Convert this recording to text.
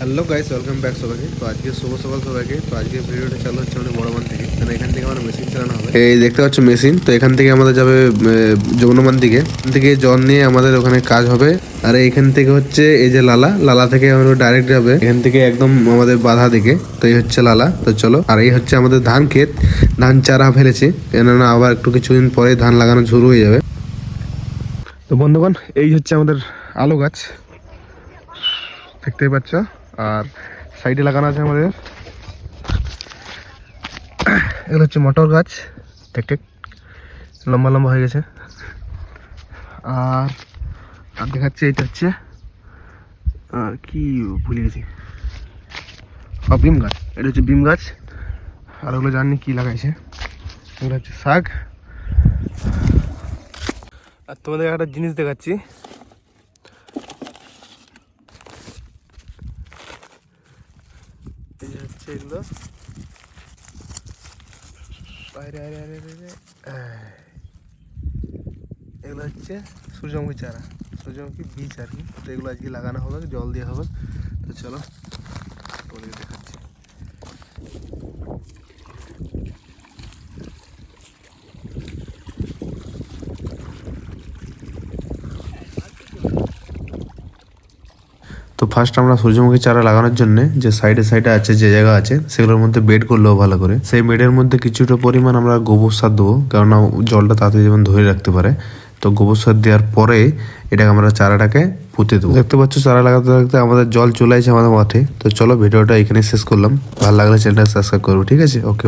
Hello guys, welcome back সবাইকে। তো আজকে শুভ সকাল সবাইকে। তো আজকে ভিডিওটা চালু হচ্ছে আমাদের বড়মান থেকে, মানে এখান থেকে আমার মেশিন চালানো হবে। এই দেখতে পাচ্ছ মেশিন, তো এখান থেকে আমাদের যাবে যমুনামান দিকে। এখান থেকে জল নিয়ে আমাদের ওখানে কাজ হবে। আর এইখান থেকে হচ্ছে এই যে লালা, লালা থেকে আমরা ডাইরেক্ট যাবে এখান থেকে একদম আমাদের বাধা দিকে। তো এই হচ্ছে লালা। তো চলো, আর এই হচ্ছে আমাদের ধান ক্ষেত, ধান চারা ফেলেছি, কেননা আবার একটু কিছুদিন পরে ধান লাগানো শুরু হয়ে যাবে। তো বন্ধুগণ, এই হচ্ছে আমাদের আলু গাছ, দেখতেই পাচ্ছ। আর সাইডে লাগানো আছে আমাদের এগুলো হচ্ছে মটর গাছ, ঠিক ঠিক লম্বা লম্বা হয়ে গেছে। আর আর দেখাচ্ছে এটা হচ্ছে আর কি ভুলে গেছি, বিম গাছ। এটা হচ্ছে বিম গাছ। আর ওগুলো জানি কি লাগাইছে, এগুলো হচ্ছে শাক। আর তোমাদের একটা জিনিস দেখাচ্ছি, এই যে হচ্ছে এগুলো এগুলো হচ্ছে সূর্যমুখী চারা, সূর্যমুখী বীজ আর কি। তো এগুলো আজকে লাগানো হবে, জল দেওয়া হবে। তো চলো তোমাদের দেখাচ্ছি। তো ফার্স্ট আমরা সূর্যমুখী চারা লাগানোর জন্য যে সাইডে সাইডে আছে, যে জায়গা আছে, সেগুলোর মধ্যে বেড করলেও ভালো করে। সেই বেডের মধ্যে কিছুটা পরিমাণ আমরা গোবর সার দেবো, কেননা জলটা তাড়াতাড়ি যেমন ধরে রাখতে পারে। তো গোবর সার দেওয়ার পরে এটাকে আমরা চারাটাকে পুঁতে দেবো। দেখতে পাচ্ছ চারা লাগাতে লাগাতে আমাদের জল চলে আসছে আমাদের মাঠে। তো চলো ভিডিওটা এখানে শেষ করলাম। ভালো লাগলে চ্যানেলটা সাবস্ক্রাইব করবো, ঠিক আছে? ওকে।